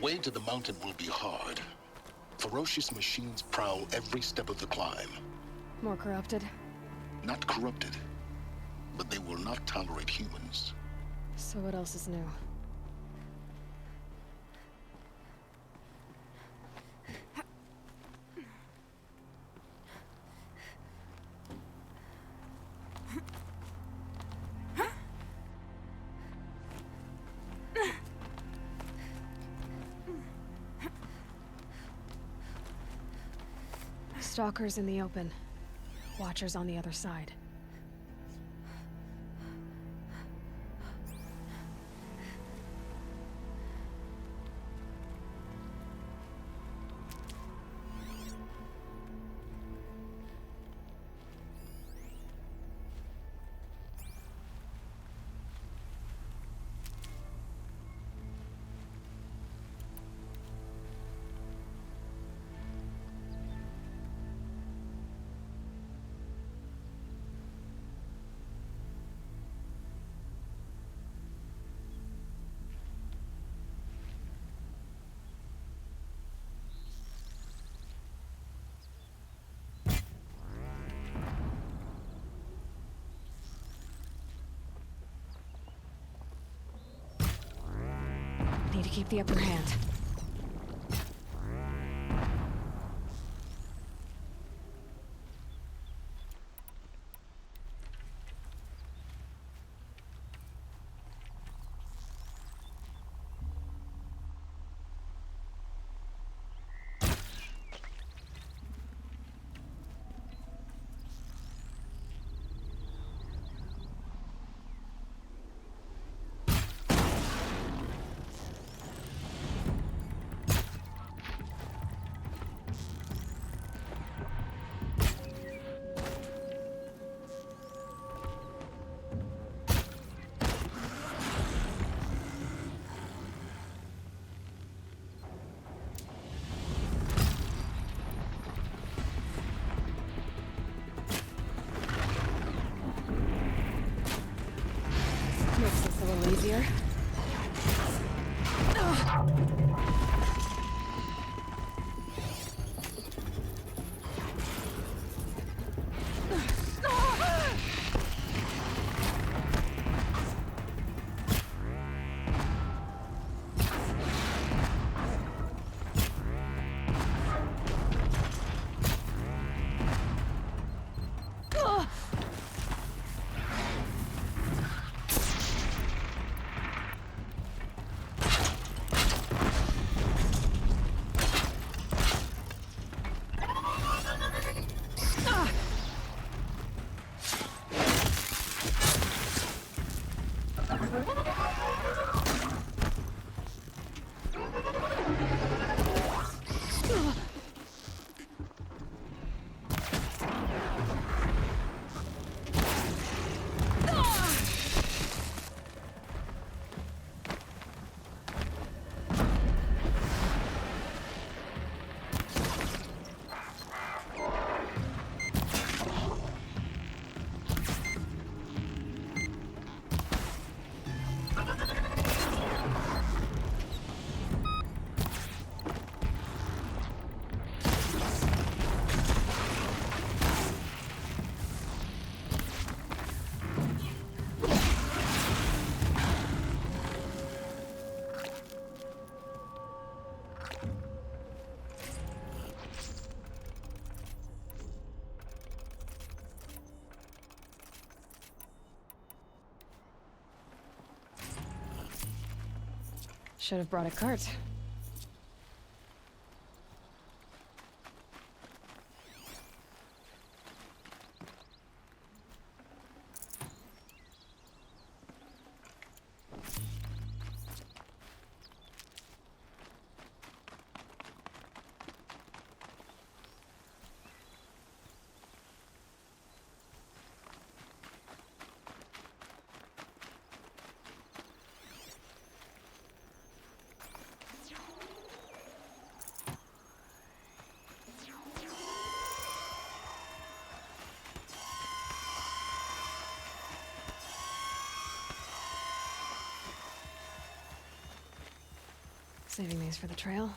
way to the mountain will be hard. Ferocious machines prowl every step of the climb. More corrupted? Not corrupted, but they will not tolerate humans. So what else is new? Stalkers in the open. Watchers on the other side. Need to keep the upper hand. Makes this a little easier. Should have brought a cart. Saving these for the trail.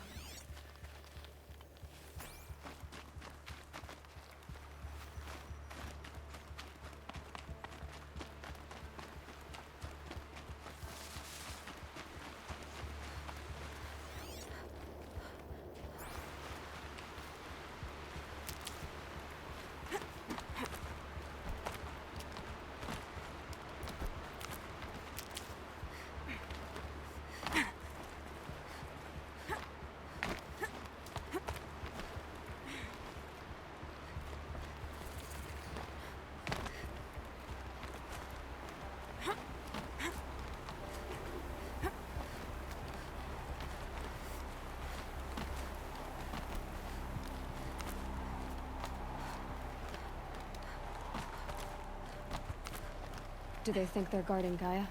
Do they think they're guarding Gaia?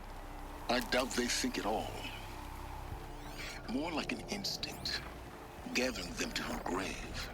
I doubt they think at all. More like an instinct, gathering them to her grave.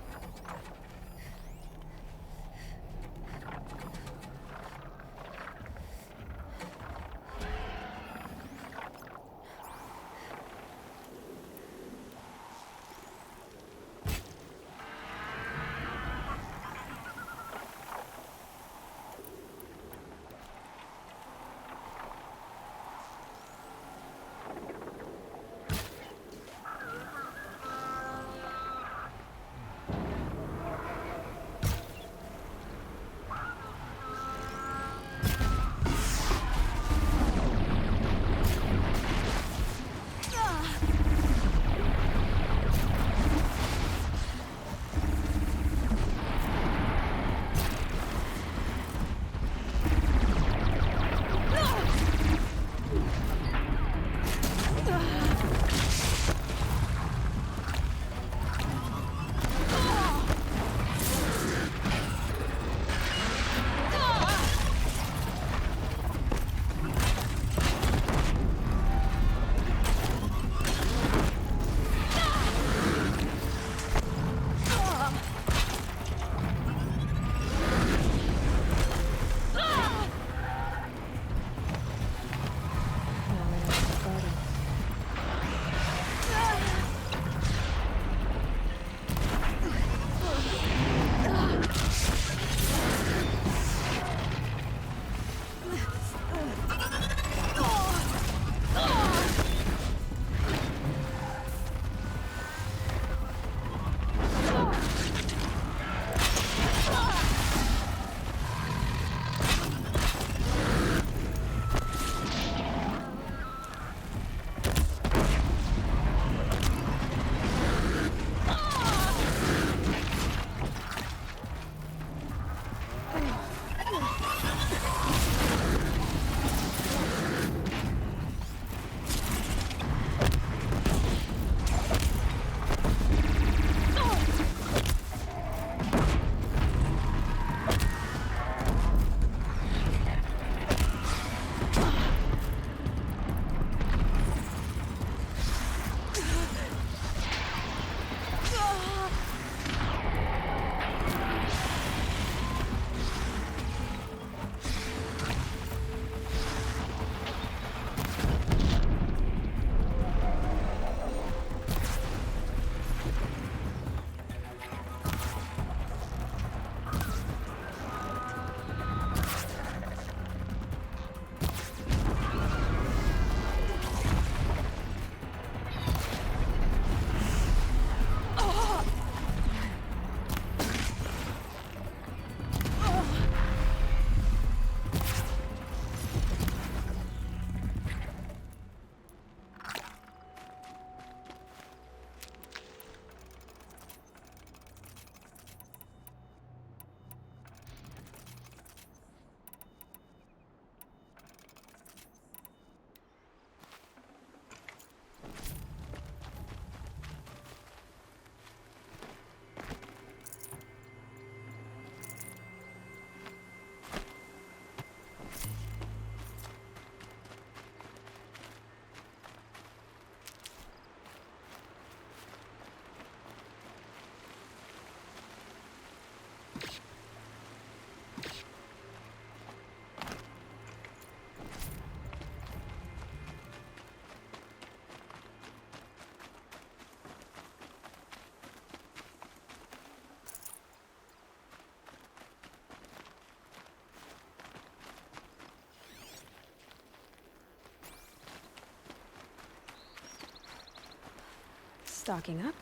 Stocking up.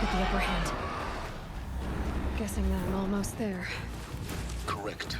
The upper hand. Guessing that I'm almost there. Correct.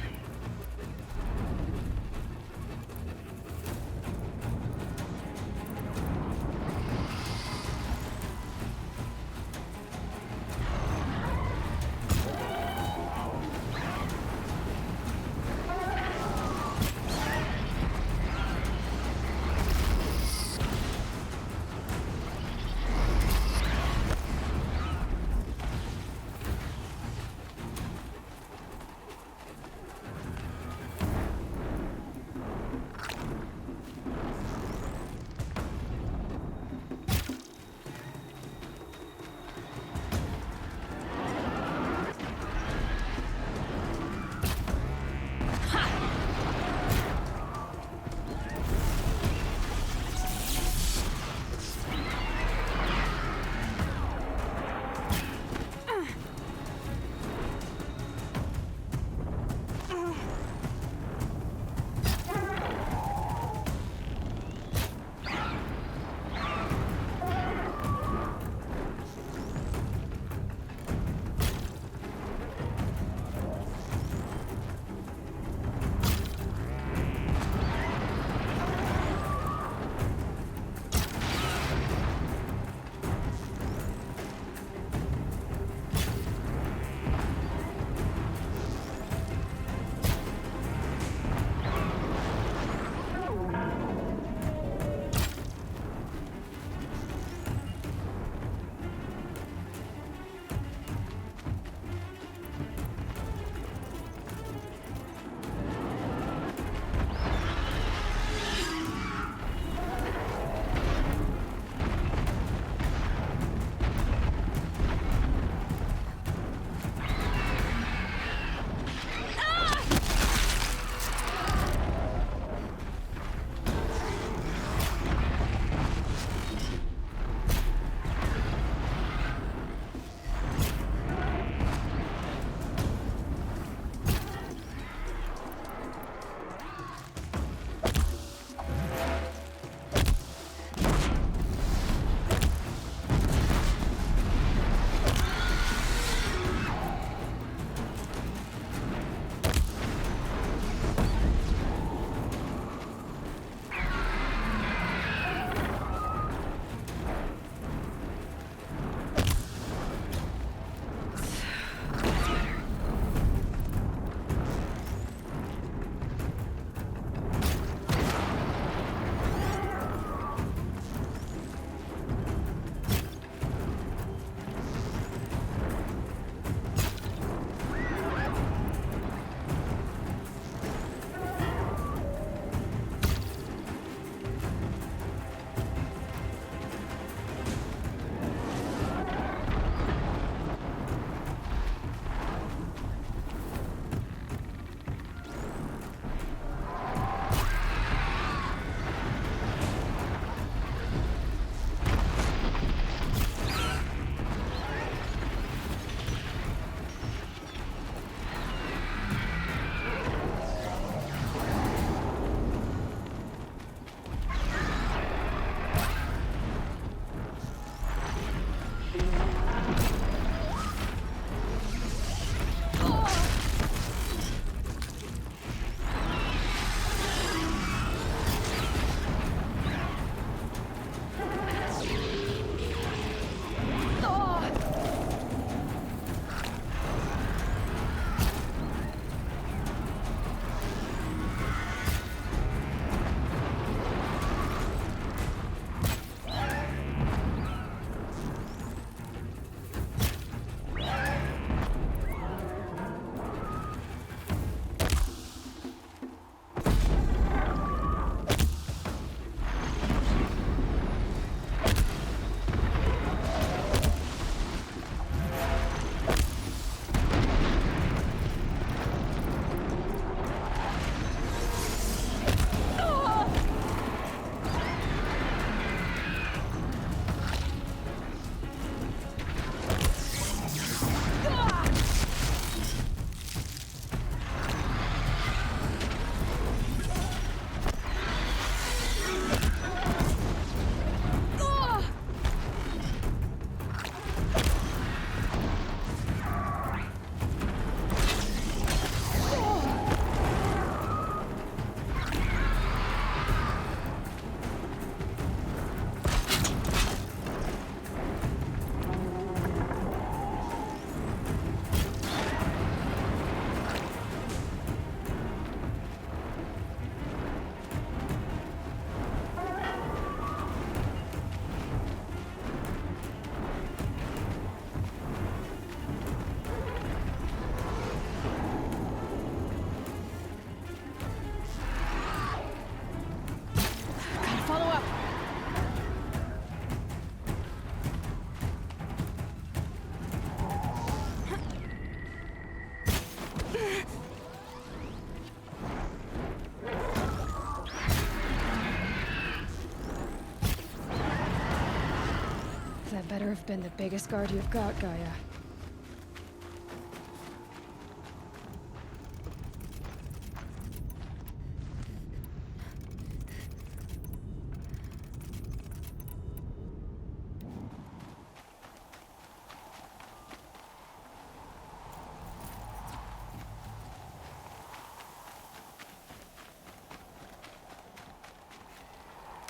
That better have been the biggest guard you've got, Gaia.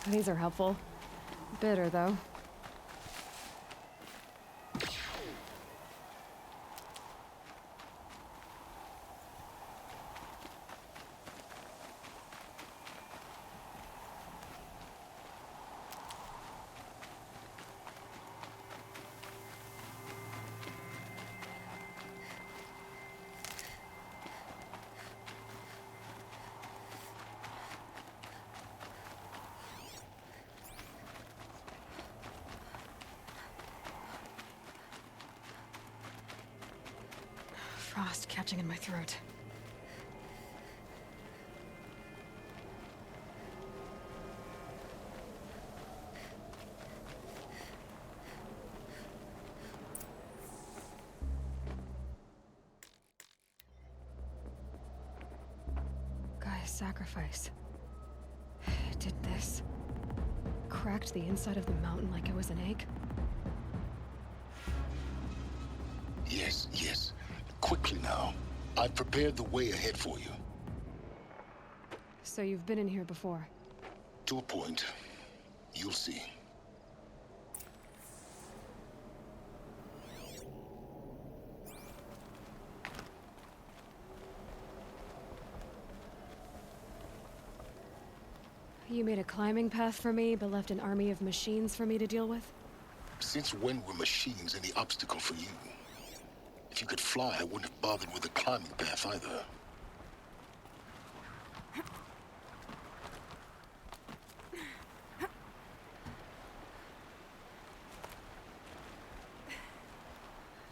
These are helpful. Bitter, though. Frost catching in my throat. Gaia's sacrifice. It did this. Cracked the inside of the mountain like it was an egg. Yes, yes. Quickly now. I've prepared the way ahead for you. So you've been in here before? To a point. You'll see. You made a climbing path for me, but left an army of machines for me to deal with? Since when were machines any obstacle for you? If you could fly, I wouldn't have bothered with the climbing path either.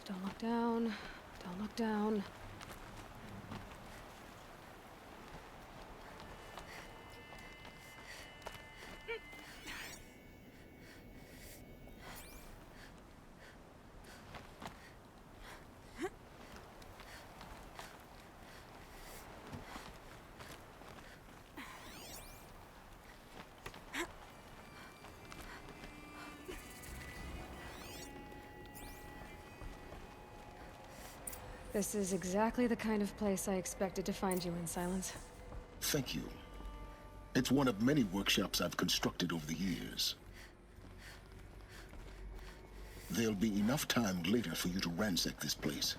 Don't look down. Don't look down. This is exactly the kind of place I expected to find you in, Silence. Thank you. It's one of many workshops I've constructed over the years. There'll be enough time later for you to ransack this place.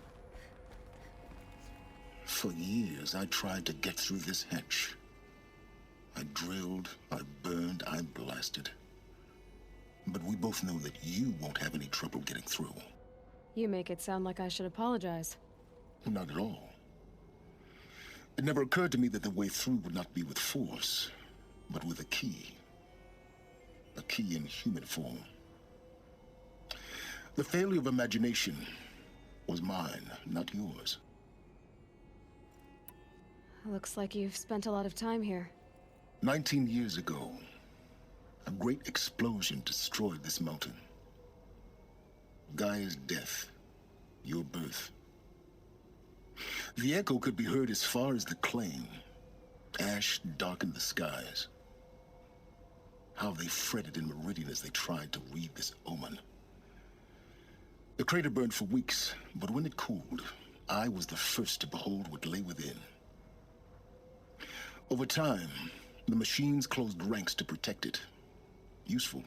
For years, I tried to get through this hatch. I drilled, I burned, I blasted. But we both know that you won't have any trouble getting through. You make it sound like I should apologize. Not at all. It never occurred to me that the way through would not be with force, but with a key. A key in human form. The failure of imagination was mine, not yours. Looks like you've spent a lot of time here. 19 years ago, a great explosion destroyed this mountain. Gaia's death, your birth. The echo could be heard as far as the claim. Ash darkened the skies. How they fretted in meridian as they tried to read this omen. The crater burned for weeks, but when it cooled, I was the first to behold what lay within. Over time, the machines closed ranks to protect it. Useful.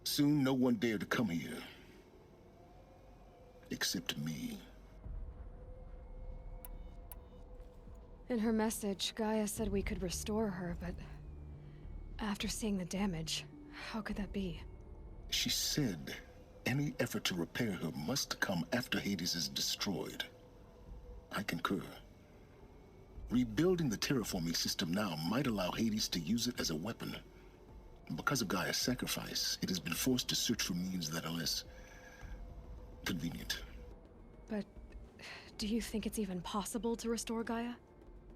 Soon, no one dared to come here. Except me. In her message, Gaia said we could restore her, but after seeing the damage, how could that be? She said any effort to repair her must come after Hades is destroyed. I concur. Rebuilding the terraforming system now might allow Hades to use it as a weapon. Because of Gaia's sacrifice, it has been forced to search for means that are less convenient. But do you think it's even possible to restore Gaia?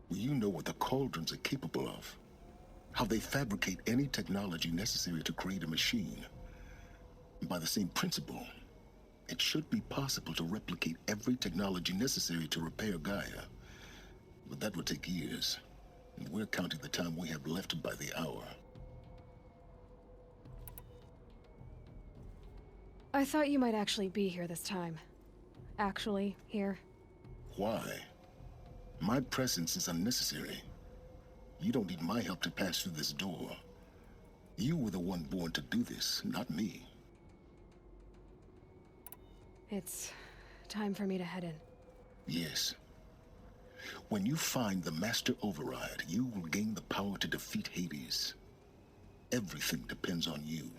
You know what the cauldrons are capable of. How they fabricate any technology necessary to create a machine. By the same principle, it should be possible to replicate every technology necessary to repair Gaia. But that would take years, and we're counting the time we have left by the hour. I thought you might actually be here this time. Actually, here. Why? My presence is unnecessary. You don't need my help to pass through this door. You were the one born to do this, not me. It's time for me to head in. Yes. When you find the Master Override, you will gain the power to defeat Hades. Everything depends on you.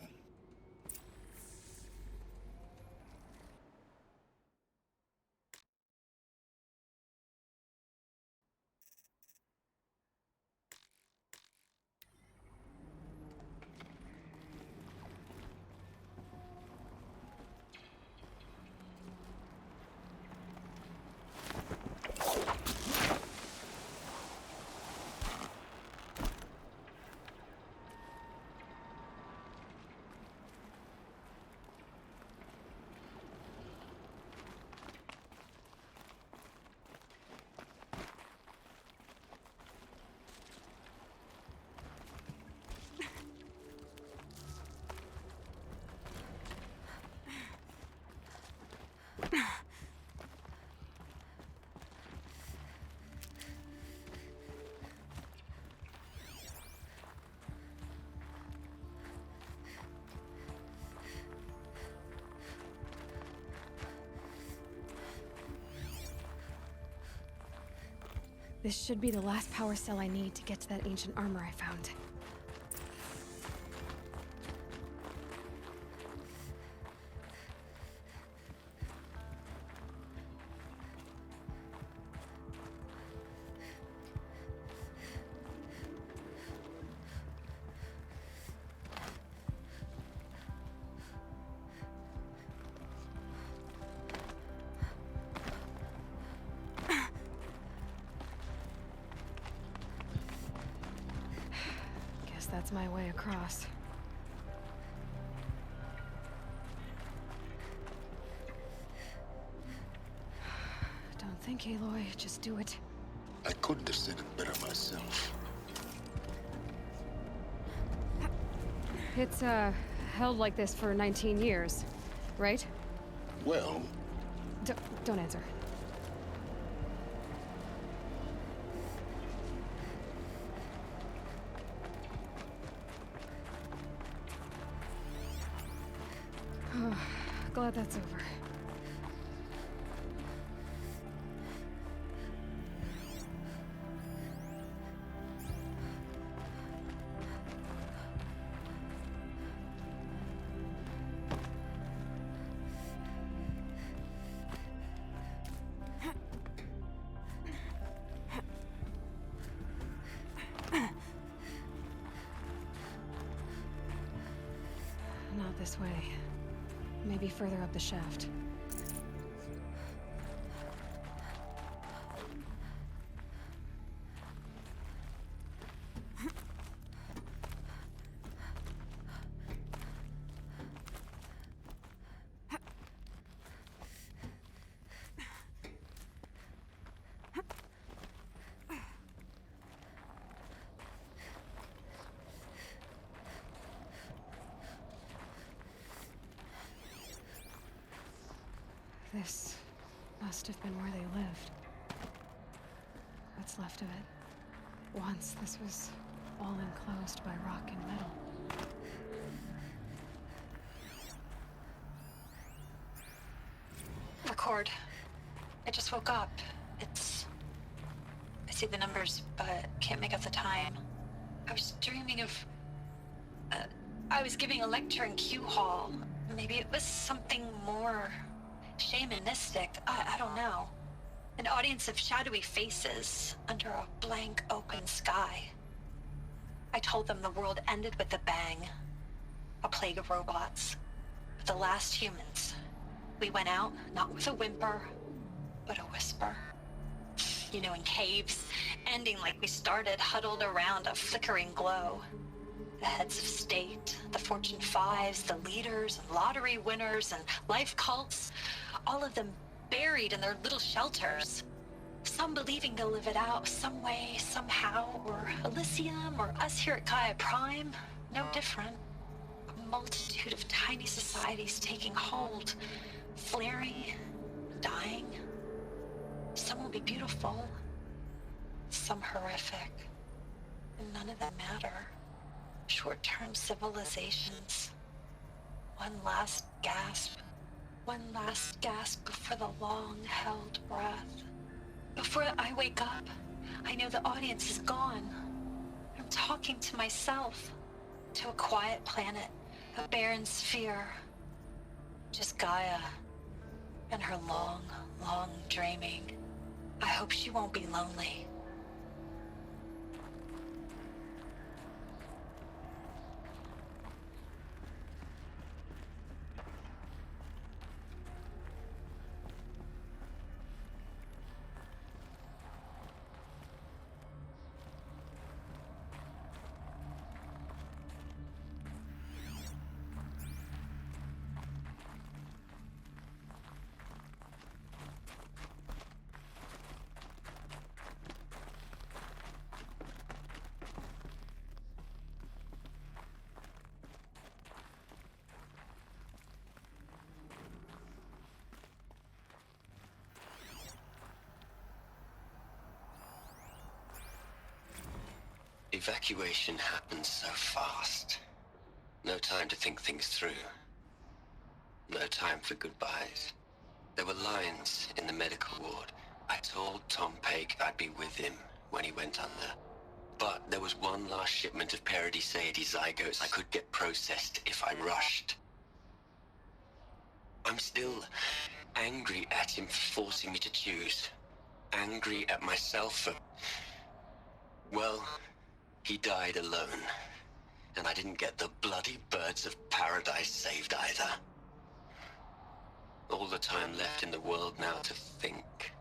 This should be the last power cell I need to get to that ancient armor I found. That's my way across. Don't think, Eloi. Just do it. I couldn't have said it better myself. It's, held like this for 19 years, right? Well... Don't answer. Glad that's over. Not this way. Maybe further up the shaft. This must have been where they lived. What's left of it. Once this was all enclosed by rock and metal. Record. I just woke up. I see the numbers, but can't make out the time. I was dreaming of... I was giving a lecture in Q Hall. Maybe it was something more... shamanistic. I don't know. An audience of shadowy faces under a blank open sky. I told them the world ended with a bang. A plague of robots. The last humans. We went out, not with a whimper, but a whisper. You know, in caves, ending like we started, huddled around a flickering glow. The heads of state, the Fortune 5s, the leaders, and lottery winners, and life cults, all of them buried in their little shelters. Some believing they'll live it out some way, somehow, or Elysium, or us here at Gaia Prime, no different. A multitude of tiny societies taking hold, flaring, dying. Some will be beautiful, some horrific, and none of them matter. Short-term civilizations. One last gasp before the long-held breath. Before I wake up, I know the audience is gone. I'm talking to myself, to a quiet planet, a barren sphere. Just Gaia and her long, long dreaming. I hope she won't be lonely. Evacuation happened so fast. No time to think things through. No time for goodbyes. There were lines in the medical ward. I told Tom Paik I'd be with him when he went under. But there was one last shipment of Paradiseidae zygotes I could get processed if I rushed. I'm still angry at him for forcing me to choose. Angry at myself for... well... he died alone, and I didn't get the bloody birds of paradise saved either. All the time left in the world now to think.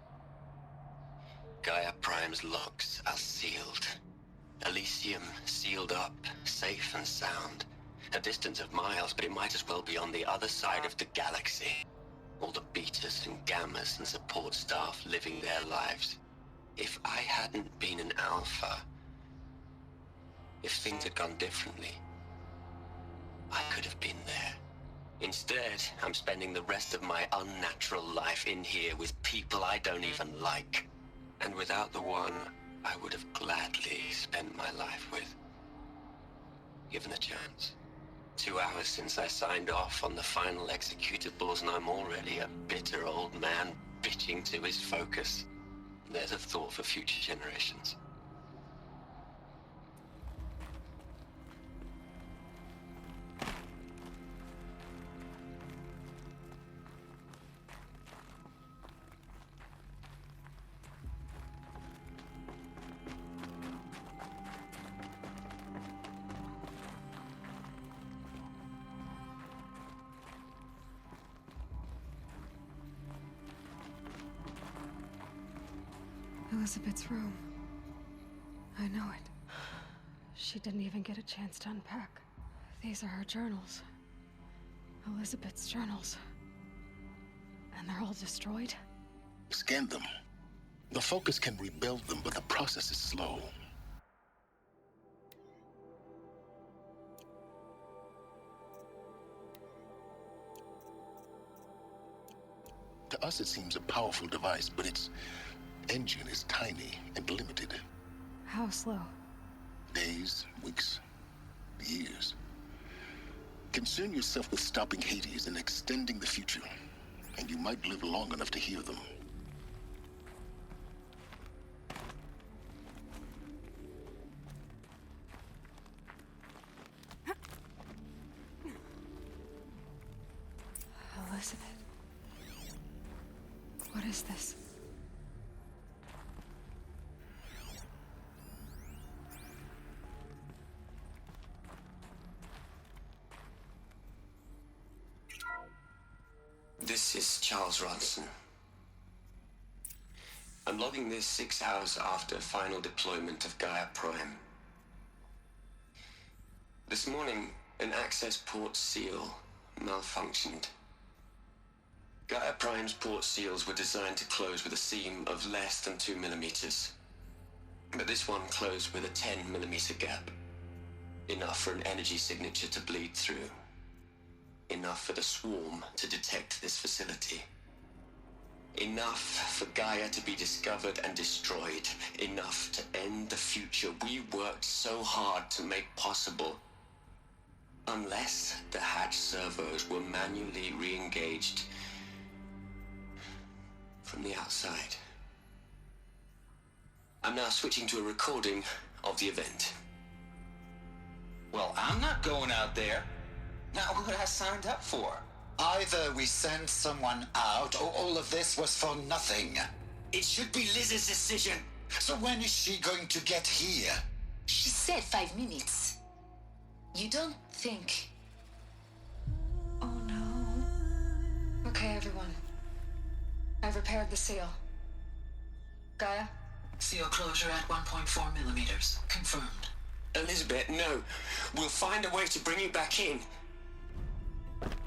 Gaia Prime's locks are sealed. Elysium sealed up, safe and sound. A distance of miles, but it might as well be on the other side of the galaxy. All the betas and gammas and support staff living their lives. If I hadn't been an alpha... if things had gone differently, I could have been there. Instead, I'm spending the rest of my unnatural life in here with people I don't even like. And without the one I would have gladly spent my life with. Given a chance. 2 hours since I signed off on the final executables, and I'm already a bitter old man bitching to his focus. There's a thought for future generations. Elizabeth's room. I know it. She didn't even get a chance to unpack. These are her journals. Elizabeth's journals. And they're all destroyed? Scan them. The Focus can rebuild them, but the process is slow. To us, it seems a powerful device, but its engine is tiny and limited. How slow? Days, weeks, years. Concern yourself with stopping Hades and extending the future, and you might live long enough to hear them. Elizabeth. What is this? This is Charles Ronson. I'm logging this 6 hours after final deployment of Gaia Prime. This morning, an access port seal malfunctioned. Gaia Prime's port seals were designed to close with a seam of less than 2 millimeters. But this one closed with a 10 millimeter gap. Enough for an energy signature to bleed through. Enough for the swarm to detect this facility. Enough for Gaia to be discovered and destroyed. Enough to end the future we worked so hard to make possible. Unless the hatch servos were manually re-engaged from the outside. I'm now switching to a recording of the event. Well, I'm not going out there. Not what I signed up for. Either we send someone out, or all of this was for nothing. It should be Liz's decision. So when is she going to get here? She said 5 minutes. You don't think... Oh no. Okay, everyone. I've repaired the seal. Gaia? Seal closure at 1.4 millimeters. Confirmed. Elizabeth, no. We'll find a way to bring you back in.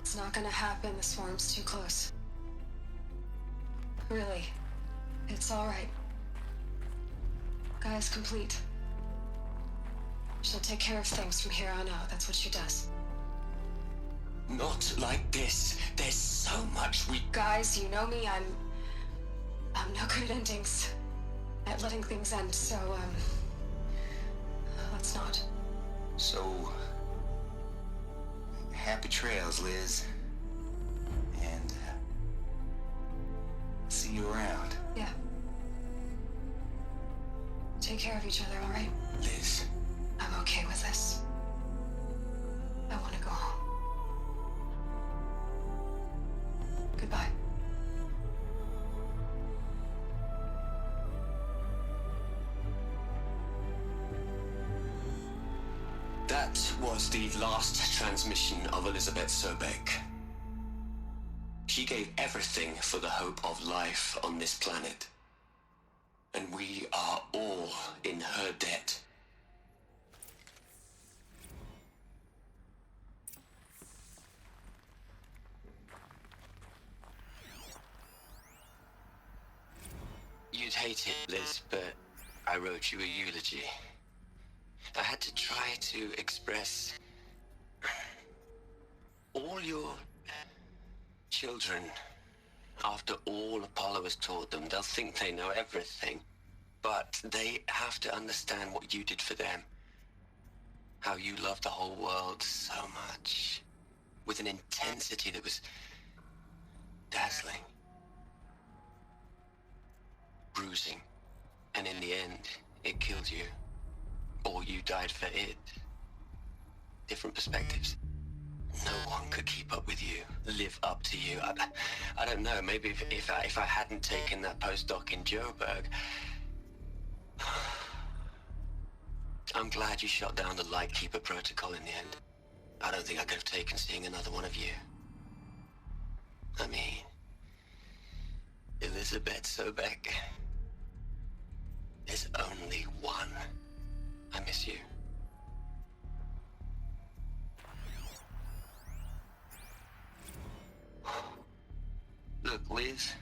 It's not gonna happen. The swarm's too close. Really. It's all right. Gaia's complete. She'll take care of things from here on out. That's what she does. Not like this. There's so much we... Guys, you know me. I'm no good at endings. At letting things end, so, let's not. So... happy trails, Liz. And... see you around. Yeah. Take care of each other, all right? Liz. I'm okay with this. I want to go home. Goodbye. That was the last transmission of Elizabeth Sobeck. She gave everything for the hope of life on this planet. And we are all in her debt. You'd hate it, Liz, but I wrote you a eulogy. I had to try to express all your children. After all Apollo has taught them, they'll think they know everything. But they have to understand what you did for them. How you loved the whole world so much. With an intensity that was dazzling. Bruising. And in the end, it killed you. Or you died for it. Different perspectives. No one could keep up with you, live up to you. I don't know, maybe if I hadn't taken that postdoc in Joburg. I'm glad you shot down the Lightkeeper protocol in the end. I don't think I could have taken seeing another one of you. I mean, Elizabeth Sobeck. There's only one. I miss you. Look, Liz.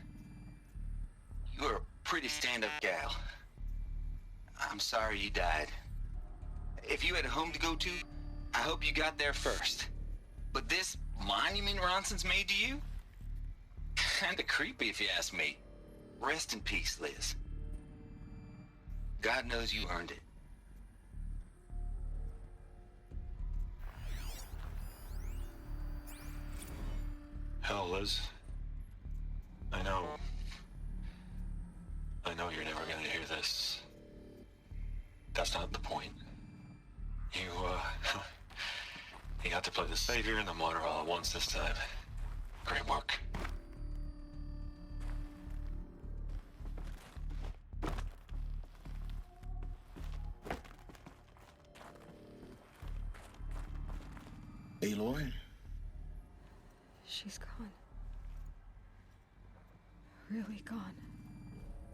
You're a pretty stand-up gal. I'm sorry you died. If you had a home to go to, I hope you got there first. But this monument Ronson's made to you? Kinda creepy if you ask me. Rest in peace, Liz. God knows you earned it. Hell, Liz. I know you're never gonna hear this. That's not the point. You got to play the savior and the martyr all at once this time. Great work. Aloy? She's gone. Really gone.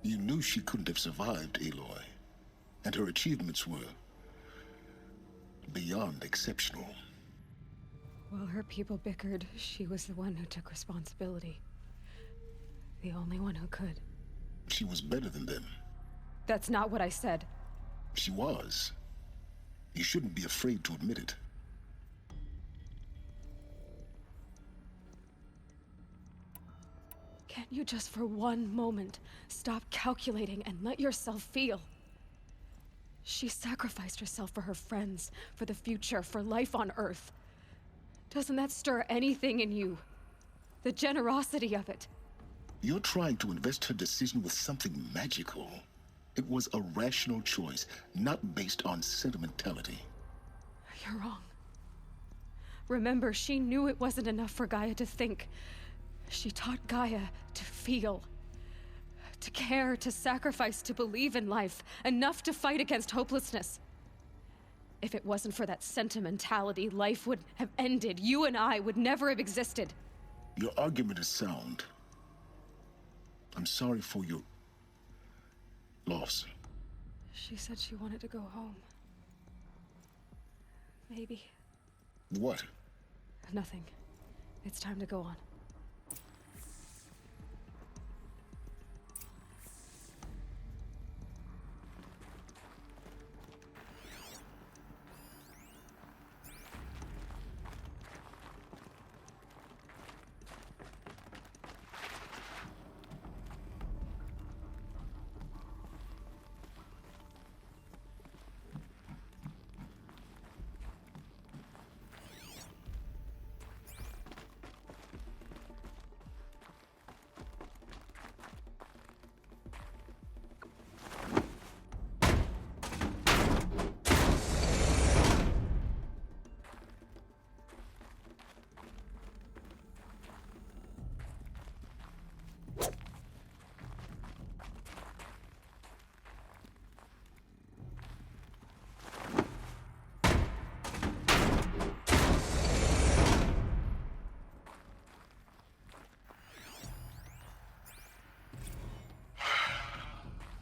You knew she couldn't have survived, Aloy. And her achievements were Beyond exceptional. While her people bickered, she was the one who took responsibility. The only one who could. She was better than them. That's not what I said. She was. You shouldn't be afraid to admit it. Can't you just for one moment stop calculating and let yourself feel? She sacrificed herself for her friends, for the future, for life on Earth. Doesn't that stir anything in you? The generosity of it. You're trying to invest her decision with something magical. It was a rational choice, not based on sentimentality. You're wrong. Remember, she knew it wasn't enough for Gaia to think. She taught Gaia to feel. To care, to sacrifice, to believe in life. Enough to fight against hopelessness. If it wasn't for that sentimentality, life would have ended. You and I would never have existed. Your argument is sound. I'm sorry for your loss. She said she wanted to go home. Maybe. What? Nothing. It's time to go on.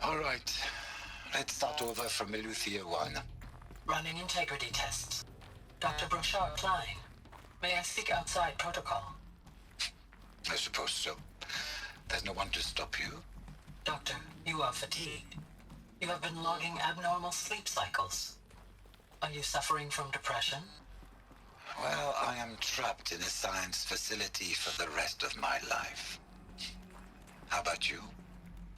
All right. Let's start over from Eleuthia 1. Running integrity tests. Dr. Brochard Klein. May I speak outside protocol? I suppose so. There's no one to stop you. Doctor, you are fatigued. You have been logging abnormal sleep cycles. Are you suffering from depression? Well, I am trapped in a science facility for the rest of my life. How about you?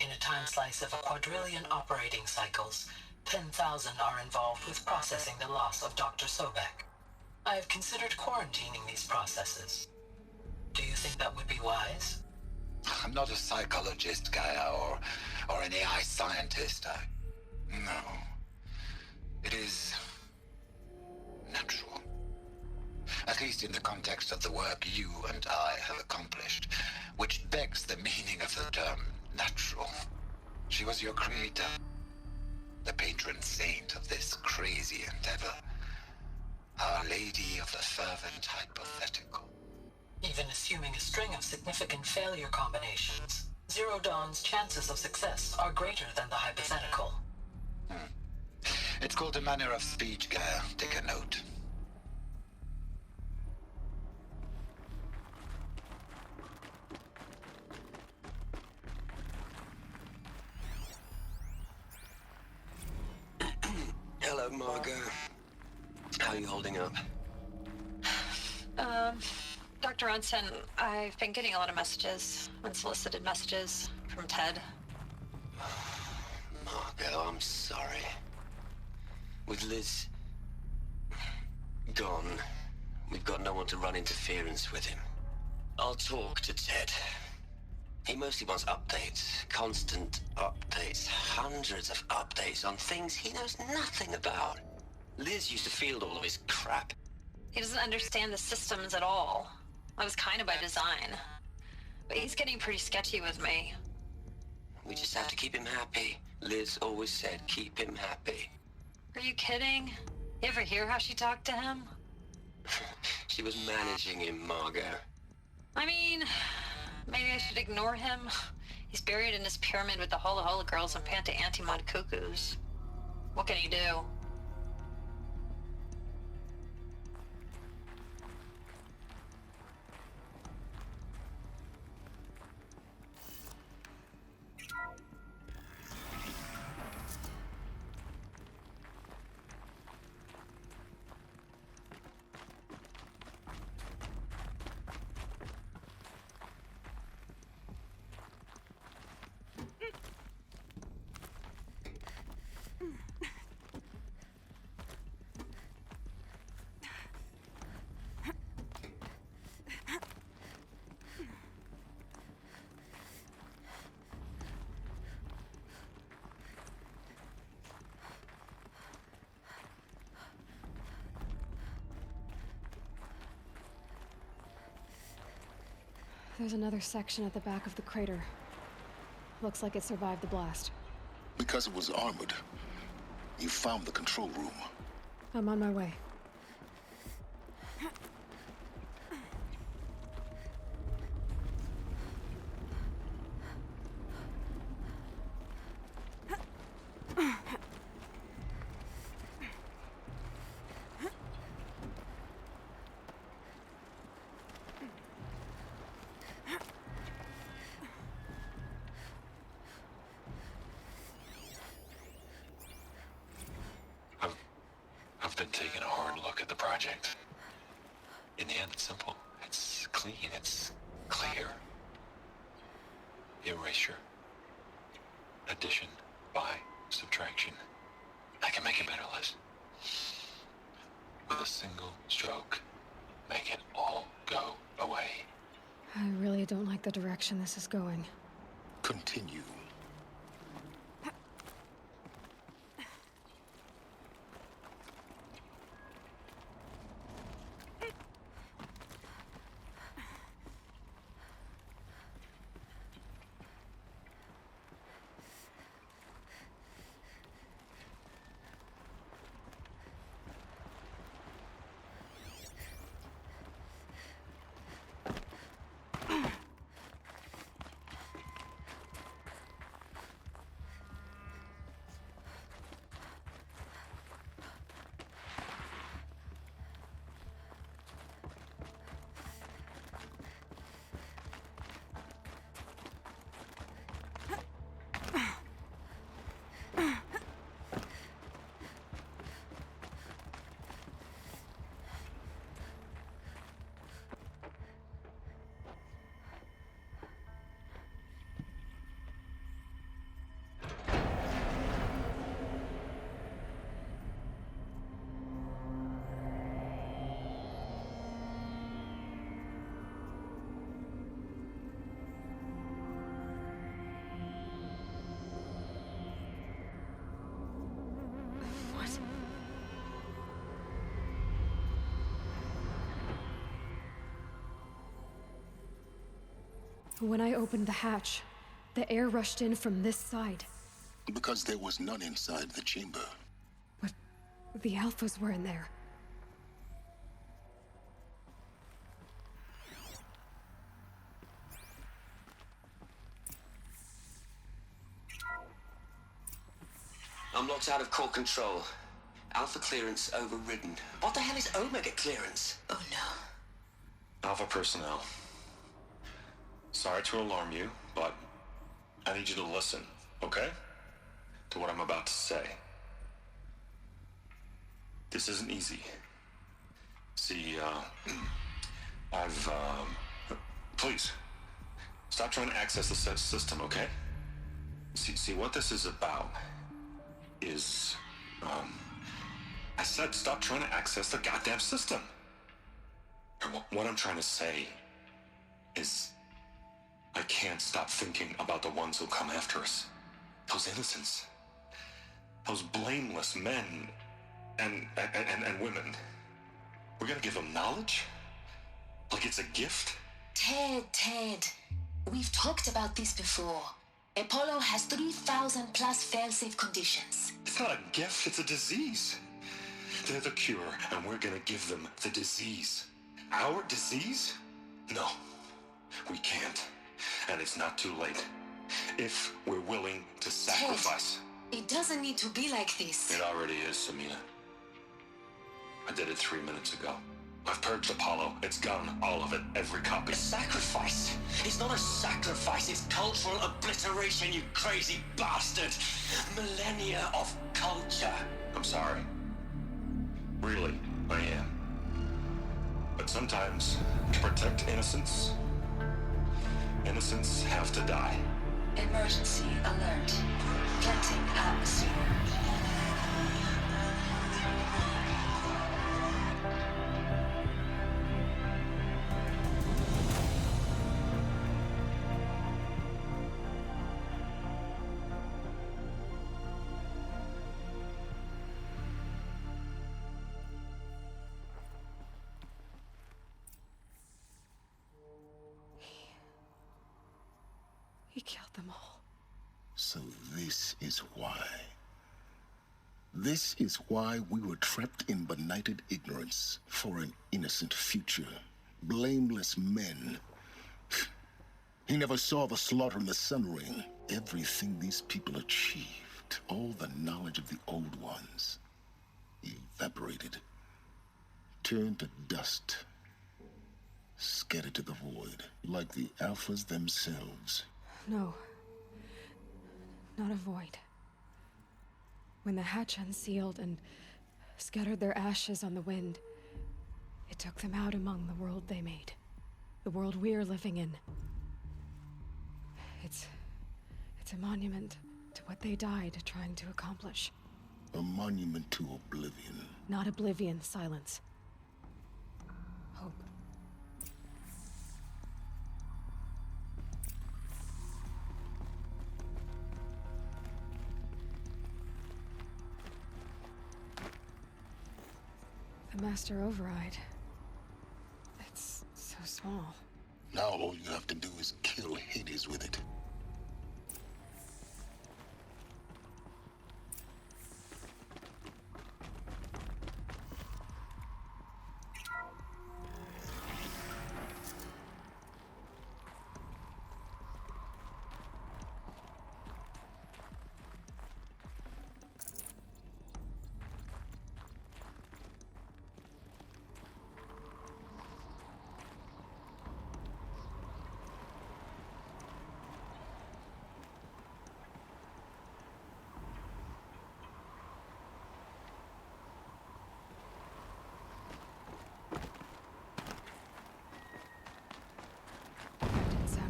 In a time slice of a quadrillion operating cycles, 10,000 are involved with processing the loss of Dr. Sobek. I have considered quarantining these processes. Do you think that would be wise? I'm not a psychologist, Gaia, or an AI scientist. No. It is natural. At least in the context of the work you and I have accomplished, which begs the meaning of the term natural. She was your creator, the patron saint of this crazy endeavor, Our Lady of the Fervent Hypothetical. Even assuming a string of significant failure combinations, Zero Dawn's chances of success are greater than the hypothetical. It's called a manner of speech, Gaia. Take a note. Hello, Margot. How are you holding up? Dr. Unson, I've been getting a lot of messages, unsolicited messages from Ted. Margot, I'm sorry. With Liz gone, we've got no one to run interference with him. I'll talk to Ted. He mostly wants updates, constant updates, hundreds of updates on things he knows nothing about. Liz used to field all of his crap. He doesn't understand the systems at all. That was kind of by design. But he's getting pretty sketchy with me. We just have to keep him happy. Liz always said keep him happy. Are you kidding? You ever hear how she talked to him? She was managing him, Margot. I mean, maybe I should ignore him. He's buried in his pyramid with the Hola Hola girls and Panta Antimod cuckoos. What can he do? There's another section at the back of the crater. Looks like it survived the blast. Because it was armored, you found the control room. I'm on my way. I've been taking a hard look at the project. In the end, it's simple. It's clean. It's clear. Erasure. Addition. By. Subtraction. I can make it better, Liz. With a single stroke, make it all go away. I really don't like the direction this is going. Continue. When I opened the hatch, the air rushed in from this side. Because there was none inside the chamber. But the alphas were in there. I'm locked out of core control. Alpha clearance overridden. What the hell is Omega clearance? Oh no. Alpha personnel. Sorry to alarm you, but I need you to listen, okay? To what I'm about to say. This isn't easy. See, please, stop trying to access the system, okay? See, what this is about is, I said stop trying to access the goddamn system. What I'm trying to say is, I can't stop thinking about the ones who come after us. Those innocents. Those blameless men and women. We're gonna give them knowledge? Like it's a gift? Ted. We've talked about this before. Apollo has 3,000 plus fail-safe conditions. It's not a gift, it's a disease. They're the cure, and we're gonna give them the disease. Our disease? No, we can't. And it's not too late. If we're willing to sacrifice. Ted, it doesn't need to be like this. It already is, Samina. I did it 3 minutes ago. I've purged Apollo. It's gone. All of it. Every copy. A sacrifice? It's not a sacrifice. It's cultural obliteration, you crazy bastard. Millennia of culture. I'm sorry. Really, I am. But sometimes, to protect innocence, innocents have to die. Emergency alert. Planting atmosphere. killed them all. So this is why. This is why we were trapped in benighted ignorance for an innocent future. Blameless men. He never saw the slaughter in the Sun Ring. Everything these people achieved, all the knowledge of the old ones, evaporated, turned to dust, scattered to the void, like the Alphas themselves. No. Not a void. When the hatch unsealed and scattered their ashes on the wind, it took them out among the world they made. The world we're living in. It's a monument to what they died trying to accomplish. A monument to oblivion. Not oblivion, silence. Hope. The Master Override. It's so small. Now all you have to do is kill Hades with it.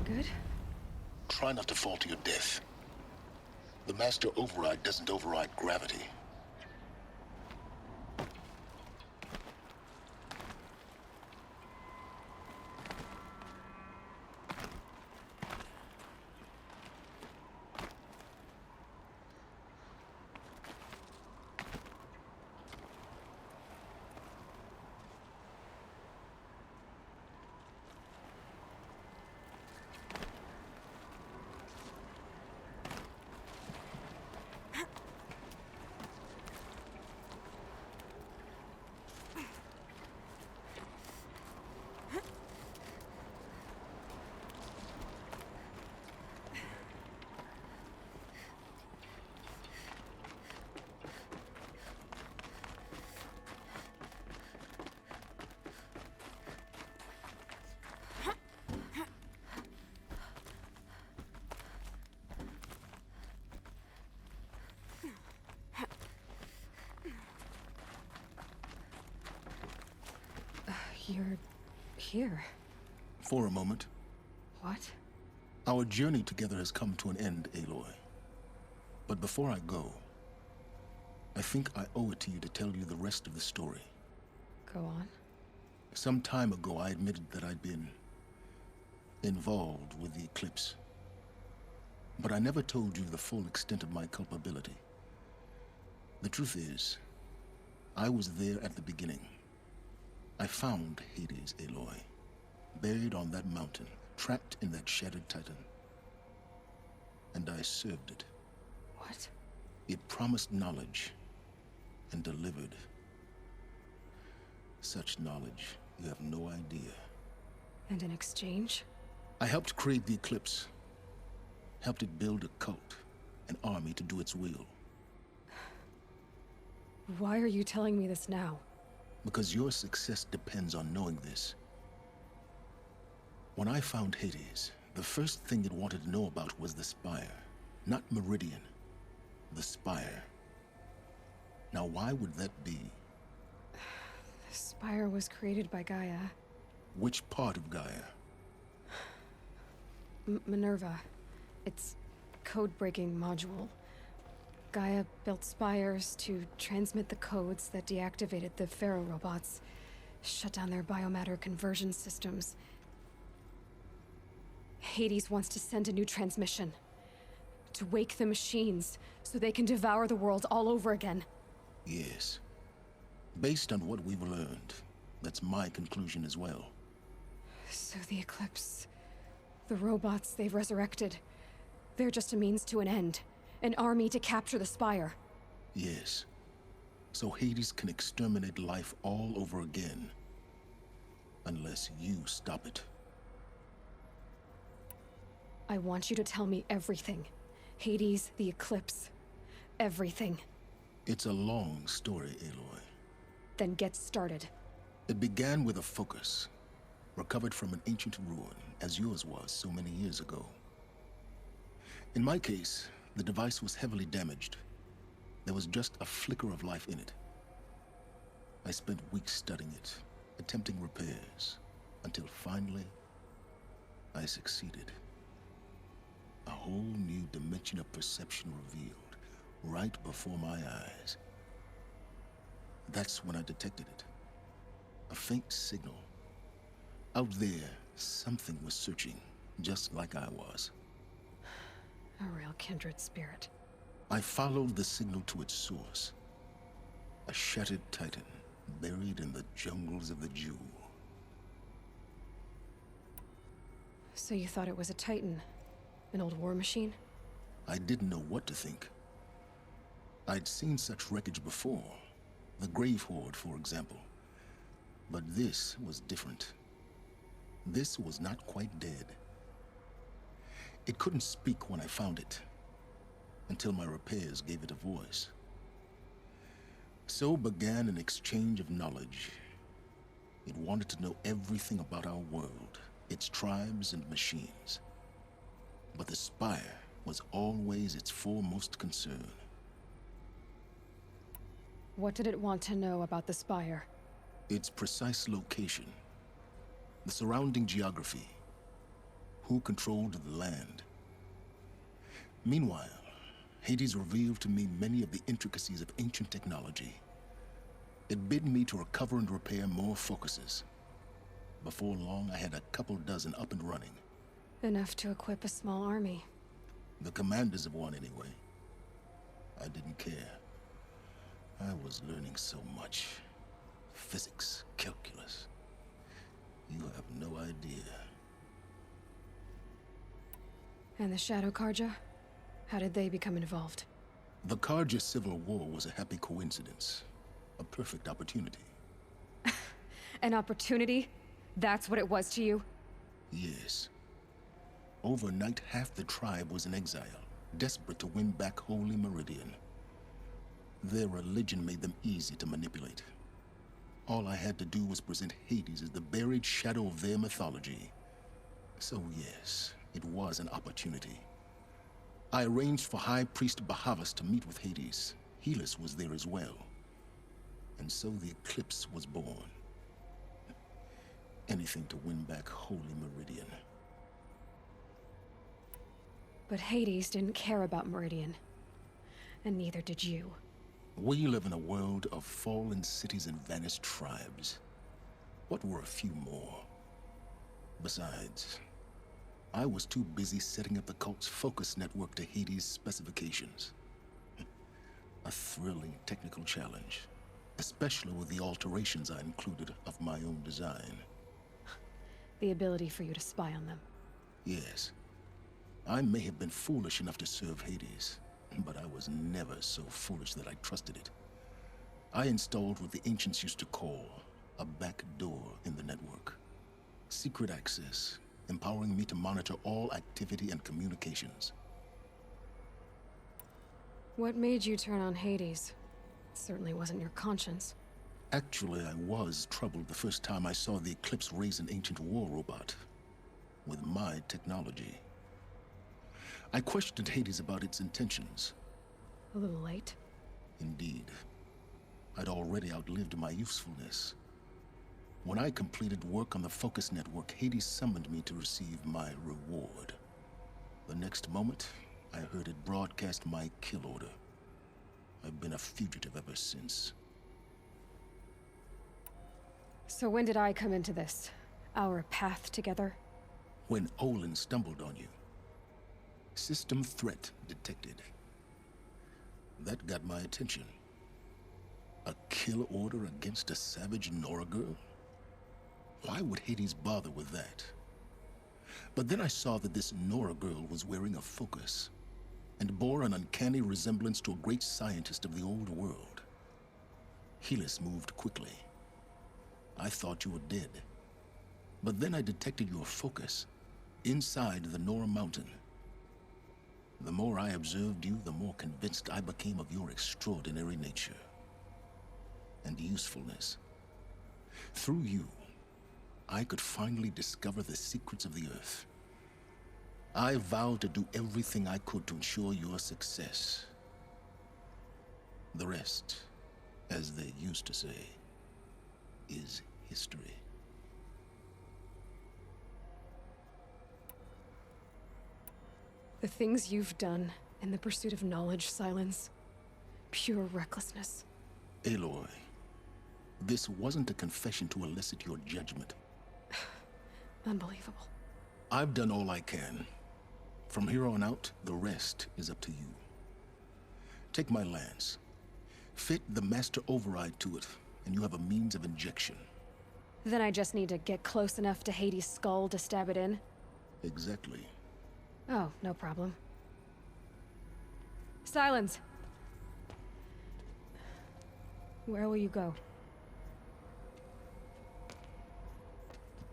Good? Try not to fall to your death. The Master Override doesn't override gravity. You're here. For a moment. What? Our journey together has come to an end, Eloi. But before I go, I think I owe it to you to tell you the rest of the story. Go on. Some time ago, I admitted that I'd been involved with the eclipse. But I never told you the full extent of my culpability. The truth is, I was there at the beginning. I found Hades, Eloi, buried on that mountain, trapped in that shattered titan. And I served it. What? It promised knowledge and delivered. Such knowledge, you have no idea. And in exchange? I helped create the eclipse. Helped it build a cult, an army to do its will. Why are you telling me this now? Because your success depends on knowing this. When I found Hades, the first thing it wanted to know about was the Spire. Not Meridian. The Spire. Now why would that be? The Spire was created by Gaia. Which part of Gaia? Minerva. Its code-breaking module. Gaia built spires to transmit the codes that deactivated the Pharaoh robots, shut down their biomatter conversion systems. Hades wants to send a new transmission. To wake the machines, so they can devour the world all over again. Yes. Based on what we've learned, that's my conclusion as well. So the Eclipse, the robots they've resurrected, They're just a means to an end. An army to capture the Spire. Yes. So Hades can exterminate life all over again. Unless you stop it. I want you to tell me everything. Hades, the eclipse. Everything. It's a long story, Eloi. Then get started. It began with a focus. Recovered from an ancient ruin, as yours was so many years ago. In my case, the device was heavily damaged. There was just a flicker of life in it. I spent weeks studying it, attempting repairs, until finally, I succeeded. A whole new dimension of perception revealed, right before my eyes. That's when I detected it. A faint signal. Out there, something was searching, just like I was. A real kindred spirit. I followed the signal to its source. A shattered titan, buried in the jungles of the Jew. So you thought it was a titan? An old war machine? I didn't know what to think. I'd seen such wreckage before. The Grave Horde, for example. But this was different. This was not quite dead. It couldn't speak when I found it, until my repairs gave it a voice. So began an exchange of knowledge. It wanted to know everything about our world, its tribes and machines. But the Spire was always its foremost concern. What did it want to know about the Spire? Its precise location, the surrounding geography, who controlled the land. Meanwhile, Hades revealed to me many of the intricacies of ancient technology. It bid me to recover and repair more focuses. Before long, I had a couple dozen up and running. Enough to equip a small army. The commanders of one, anyway. I didn't care. I was learning so much. Physics, calculus. You have no idea. And the Shadow Karja? How did they become involved? The Karja Civil War was a happy coincidence. A perfect opportunity. An opportunity? That's what it was to you? Yes. Overnight, half the tribe was in exile, desperate to win back Holy Meridian. Their religion made them easy to manipulate. All I had to do was present Hades as the buried shadow of their mythology. So yes, it was an opportunity. I arranged for High Priest Bahavas to meet with Hades. Helis was there as well. And so the eclipse was born. Anything to win back Holy Meridian. But Hades didn't care about Meridian. And neither did you. We live in a world of fallen cities and vanished tribes. What were a few more? Besides, I was too busy setting up the cult's focus network to Hades' specifications. A thrilling technical challenge, especially with the alterations I included of my own design. The ability for you to spy on them. Yes. I may have been foolish enough to serve Hades, but I was never so foolish that I trusted it. I installed what the ancients used to call a back door in the network. Secret access, empowering me to monitor all activity and communications. What made you turn on Hades? It certainly wasn't your conscience. Actually, I was troubled the first time I saw the Eclipse raise an ancient war robot. With my technology. I questioned Hades about its intentions. A little late? Indeed. I'd already outlived my usefulness. When I completed work on the Focus Network, Hades summoned me to receive my reward. The next moment, I heard it broadcast my kill order. I've been a fugitive ever since. So when did I come into this? Our path together? When Olin stumbled on you. System threat detected. That got my attention. A kill order against a savage Nora girl? Why would Hades bother with that? But then I saw that this Nora girl was wearing a focus and bore an uncanny resemblance to a great scientist of the old world. Helis moved quickly. I thought you were dead. But then I detected your focus inside the Nora mountain. The more I observed you, the more convinced I became of your extraordinary nature and usefulness. Through you, I could finally discover the secrets of the Earth. I vowed to do everything I could to ensure your success. The rest, as they used to say, is history. The things you've done in the pursuit of knowledge, Silence, pure recklessness. Eloi, this wasn't a confession to elicit your judgment. Unbelievable. I've done all I can. From here on out, the rest is up to you. Take my lance. Fit the master override to it, and you have a means of injection. Then I just need to get close enough to Hades' skull to stab it in? Exactly. Oh, no problem. Silence! Where will you go?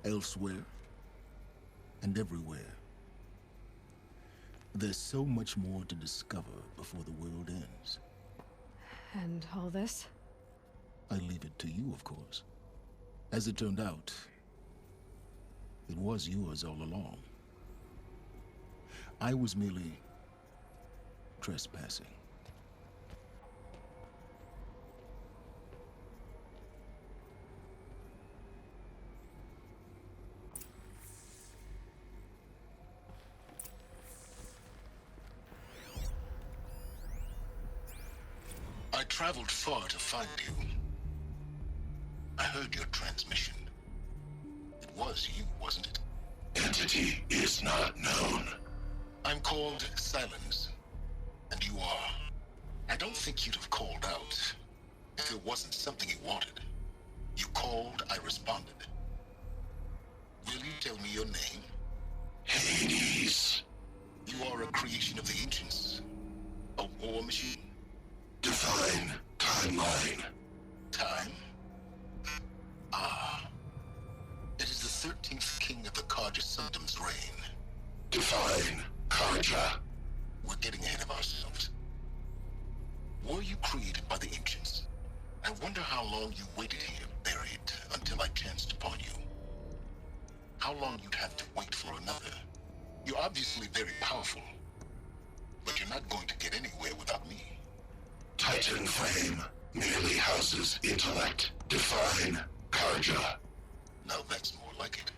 Elsewhere and everywhere. There's so much more to discover before the world ends. And all this? I leave it to you, of course. As it turned out, it was yours all along. I was merely trespassing. I traveled far to find you. I heard your transmission. It was you, wasn't it? Entity is not known. I'm called Silence, and you are. I don't think you'd have called out if it wasn't something you wanted. You called, I responded. Will you tell me your name? Hades. You are a creation of the ancients. A war machine. Define timeline. Time? Ah. It is the 13th king of the Karja Sundam's reign. Define Karja. We're getting ahead of ourselves. Were you created by the ancients? I wonder how long you waited here, buried, until I chanced upon you. How long you'd have to wait for another. You're obviously very powerful, but you're not going to get anywhere without me. Titan frame merely houses intellect. Define Karja. Now that's more like it.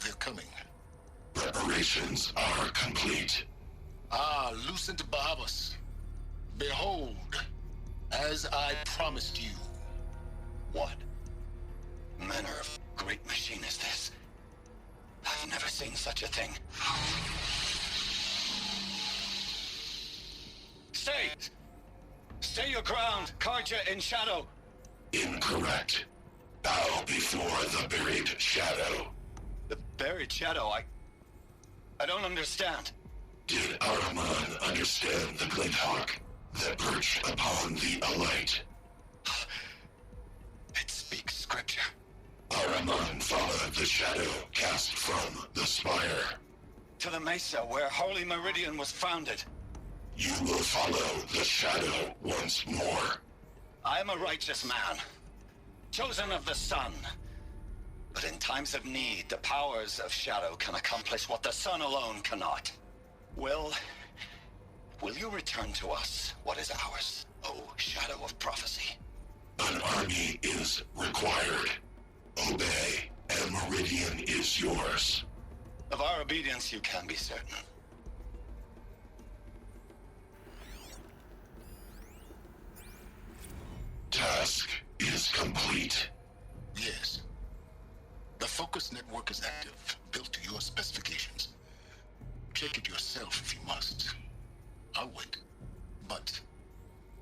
They're coming. Preparations are complete. Ah, Lucent Bahabas. Behold, as I promised you. What manner of great machine is this? I've never seen such a thing. Stay! Stay your ground, Karja in shadow! Incorrect. Bow before the buried shadow. The buried shadow, I don't understand. Did Ahriman understand the glint hawk that perched upon the alight? It speaks scripture. Ahriman followed the shadow cast from the spire. To the mesa where Holy Meridian was founded. You will follow the shadow once more. I am a righteous man, chosen of the sun. But in times of need, the powers of shadow can accomplish what the sun alone cannot. Will you return to us what is ours, O shadow of prophecy? An army is required. Obey, and Meridian is yours. Of our obedience you can be certain. Task is complete. Yes. The focus network is active, built to your specifications. Check it yourself if you must. I'll wait. But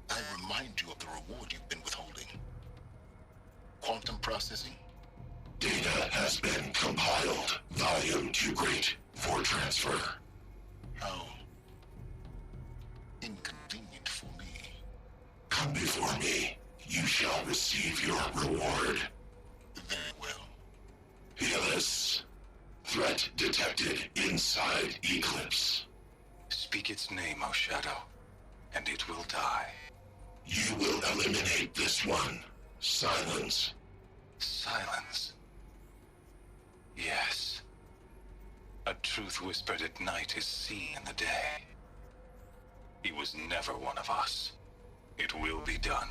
I remind you of the reward you've been withholding. Quantum processing? Data has been compiled. Volume too great for transfer. How inconvenient for me. Come before me. You shall receive your reward. Very well. Helis. Threat detected inside Eclipse. Speak its name, O Shadow, and it will die. You will eliminate this one. Silence. Silence. Yes. A truth whispered at night is seen in the day. He was never one of us. It will be done.